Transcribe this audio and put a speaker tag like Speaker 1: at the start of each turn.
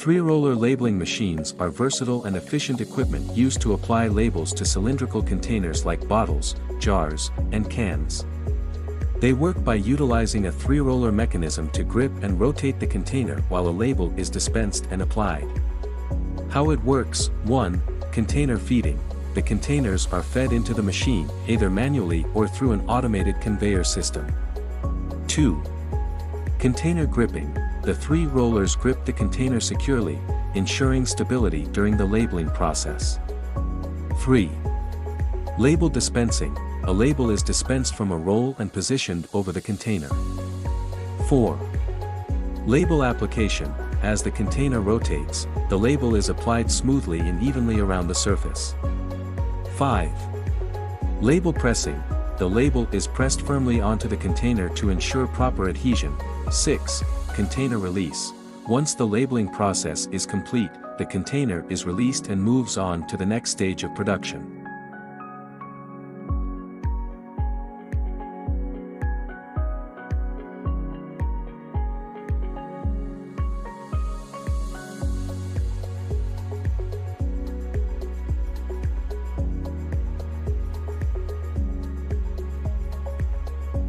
Speaker 1: Three-roller labeling machines are versatile and efficient equipment used to apply labels to cylindrical containers like bottles, jars, and cans. They work by utilizing a three-roller mechanism to grip and rotate the container while a label is dispensed and applied. How it works: 1. Container feeding. The containers are fed into the machine, either manually or through an automated conveyor system. 2. Container gripping. The three rollers grip the container securely, ensuring stability during the labeling process. 3. Label dispensing. A label is dispensed from a roll and positioned over the container. 4. Label application. As the container rotates, the label is applied smoothly and evenly around the surface. 5. Label pressing. The label is pressed firmly onto the container to ensure proper adhesion. 6. Container release. Once the labeling process is complete, the container is released and moves on to the next stage of production.